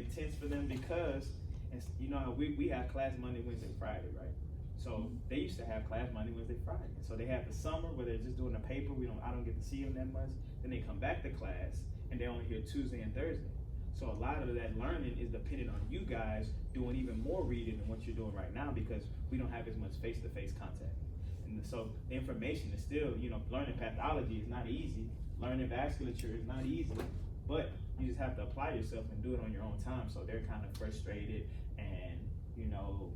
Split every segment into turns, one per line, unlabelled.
intense for them because, you know, we have class Monday, Wednesday, Friday, right? So they used to have class Monday, Wednesday, Friday. So they have the summer where they're just doing a paper. I don't get to see them that much. Then they come back to class and they only here Tuesday and Thursday. So a lot of that learning is dependent on you guys doing even more reading than what you're doing right now because we don't have as much face-to-face contact. And so the information is still, you know, learning pathology is not easy. Learning vasculature is not easy, but you just have to apply yourself and do it on your own time. So they're kind of frustrated and, you know,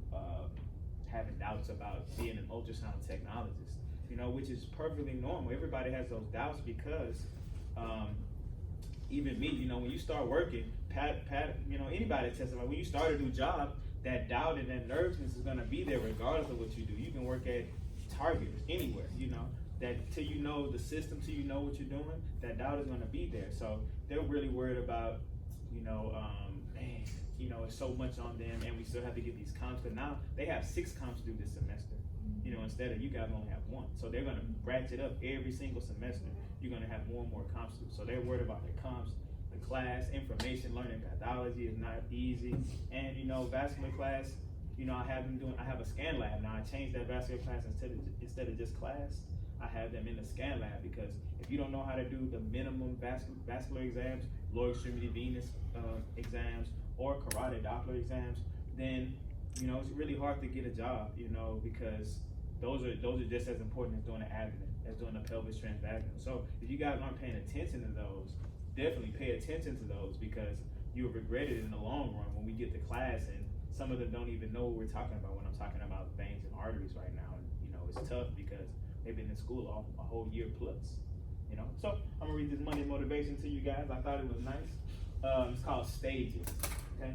having doubts about being an ultrasound technologist, you know, which is perfectly normal. Everybody has those doubts because even me, you know, when you start working, Pat, you know, anybody testify, when you start a new job, that doubt and that nervousness is gonna be there regardless of what you do. You can work at Target, anywhere, you know, that till you know the system, till you know what you're doing, that doubt is gonna be there. So they're really worried about, you know, man, you know, it's so much on them and we still have to get these comps, but now they have 6 comps due this semester, you know, instead of you guys only have 1. So they're gonna ratchet up every single semester. You're gonna have more and more comps due. So they're worried about their comps. The class, information, learning pathology is not easy. And you know, vascular class, you know, I have a scan lab. Now I changed that vascular class instead of just class. I have them in the scan lab because if you don't know how to do the minimum vascular exams, lower extremity venous exams, or carotid Doppler exams, then, you know, it's really hard to get a job, you know, because those are just as important as doing the abdomen, as doing the pelvis transvaginal. So if you guys aren't paying attention to those, definitely pay attention to those because you'll regret it in the long run when we get to class and some of them don't even know what we're talking about when I'm talking about veins and arteries right now. And, you know, it's tough because they've been in school a whole year plus, you know. So I'm gonna read this Monday motivation to you guys. I thought it was nice. It's called Stages, okay?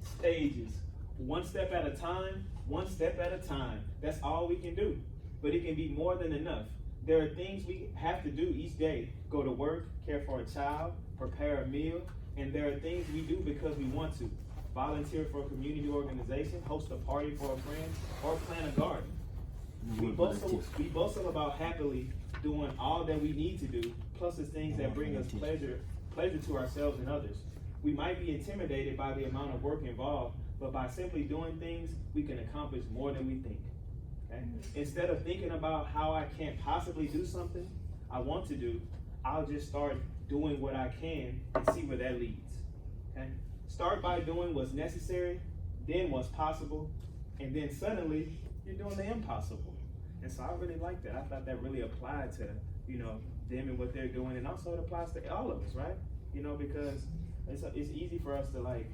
Stages. One step at a time, one step at a time. That's all we can do, but it can be more than enough. There are things we have to do each day. Go to work, care for a child, prepare a meal, and there are things we do because we want to. Volunteer for a community organization, host a party for a friend, or plant a garden. We bustle about happily doing all that we need to do, plus the things that bring us pleasure to ourselves and others. We might be intimidated by the amount of work involved, but by simply doing things, we can accomplish more than we think. Okay? Instead of thinking about how I can't possibly do something I want to do, I'll just start doing what I can and see where that leads. Okay? Start by doing what's necessary, then what's possible, and then suddenly you're doing the impossible. And so I really like that. I thought that really applied to, you know, them and what they're doing, and also it applies to all of us, right? You know, because it's easy for us to like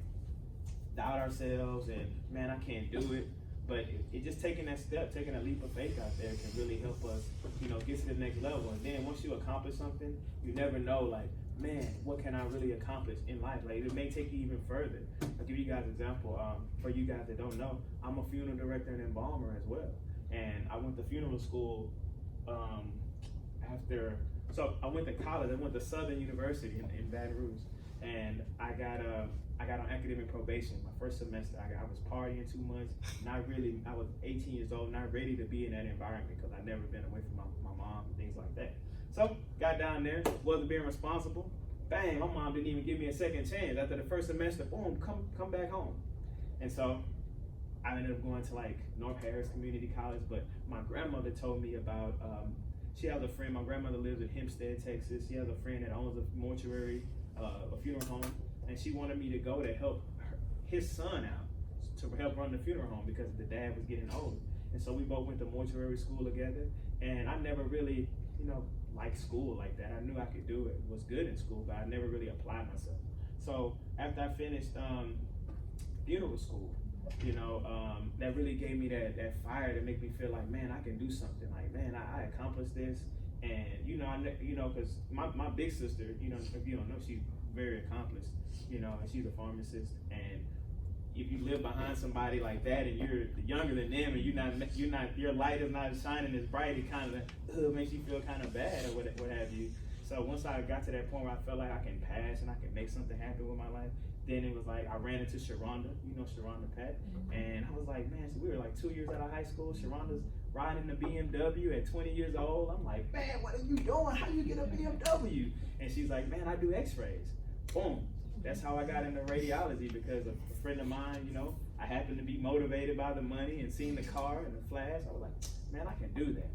doubt ourselves and man, I can't do it. But it just taking that step, taking a leap of faith out there can really help us, you know, get to the next level. And then once you accomplish something, you never know, like, man, what can I really accomplish in life? Like, it may take you even further. I'll give you guys an example. For you guys that don't know, I'm a funeral director and embalmer as well. And I went to funeral school so I went to college. I went to Southern University in Baton Rouge. And I got on academic probation my first semester. I was partying too much, I was 18 years old, not ready to be in that environment because I'd never been away from my mom and things like that. So, got down there, wasn't being responsible. Bang, my mom didn't even give me a second chance. After the first semester, boom, come back home. And so, I ended up going to like North Harris Community College, but my grandmother told me about, she has a friend, my grandmother lives in Hempstead, Texas. She has a friend that owns a mortuary, a funeral home, and she wanted me to go to help his son out, to help run the funeral home because the dad was getting old. And so we both went to mortuary school together, and I never really, you know, liked school like that. I knew I could do it, was good in school, but I never really applied myself. So after I finished funeral school, you know, that really gave me that fire to make me feel like, man, I can do something. Like, man, I accomplished this. And, you know, because my big sister, you know, if you don't know, she's very accomplished, you know, and she's a pharmacist. And if you live behind somebody like that and you're younger than them and your light is not shining as bright, it kind of makes you feel kind of bad or what have you. So once I got to that point where I felt like I can pass and I can make something happen with my life, then it was like I ran into Sharonda, you know Sharonda Pat, and I was like, man, so we were like 2 years out of high school. Sharonda's riding the BMW at 20 years old. I'm like, man, what are you doing? How you get a BMW? And she's like, man, I do x-rays. Boom. That's how I got into radiology, because a friend of mine, you know, I happened to be motivated by the money and seeing the car and the flash. I was like, man, I can do that.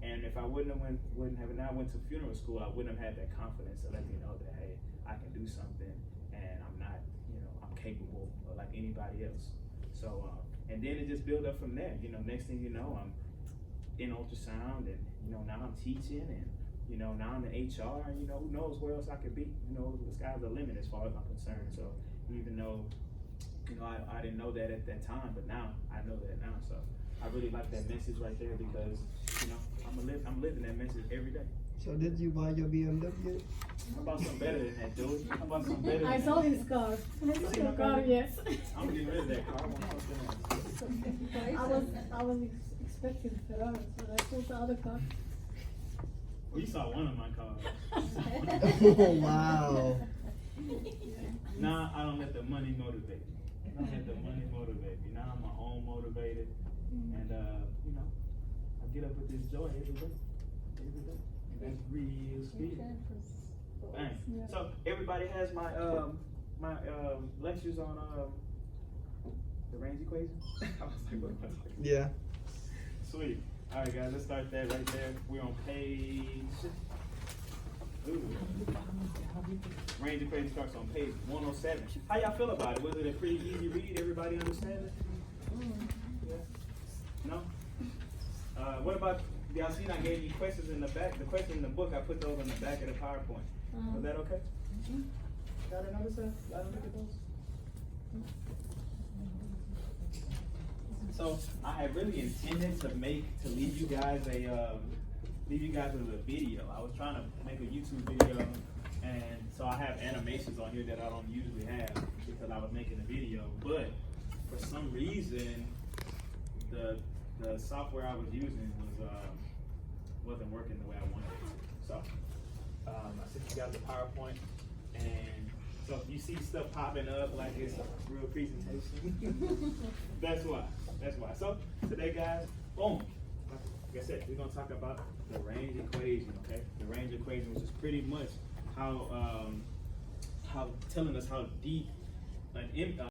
And if I wouldn't have went to funeral school, I wouldn't have had that confidence to let me know that, hey, I can do something, and I'm not, you know, I'm capable like anybody else. So, and then it just built up from there. You know, next thing you know, I'm in ultrasound, and you know, now I'm teaching, and you know, now I'm in HR, and you know, who knows where else I could be. You know, the sky's the limit as far as I'm concerned. So even though, you know, I didn't know that at that time, but now I know that now. So I really like that message right there, because you know, I'm living that message every day.
So did you buy your BMW?
How about something better than that, dude? How about something better than
I
that?
saw his car. I saw your car, yes.
I'm getting rid of that car. I want something else.
I was expecting Ferrari, so I saw the other car.
Well, you saw one of my cars.
Oh, wow.
Now I don't let the money motivate me. I don't let the money motivate me. Now I'm my own motivated, and you know, I get up with this joy every day. Every day. And that's real sweet. Bang.
Yeah.
So everybody has my lectures on the range equation. I was like, what am I talking about?
Yeah.
Sweet. All right, guys, let's start that right there. We're on page. Ooh. Range equation starts on page 107. How y'all feel about it? Was it a pretty easy read? Everybody understand it? Yeah. No? What about, y'all seen I gave you questions in the back? The questions in the book, I put those on the back of the PowerPoint. Was that okay? Y'all didn't notice that? Y'all didn't look at those? So I had really intended to leave you guys with a video. I was trying to make a YouTube video, and so I have animations on here that I don't usually have because I was making a video. But for some reason, the software I was using wasn't working the way I wanted it to. So I sent you guys the PowerPoint, and so if you see stuff popping up like it's a real presentation, that's why. That's why. So today, guys, boom. Like I said, we're gonna talk about the range equation. Okay, the range equation, which is pretty much how telling us how deep an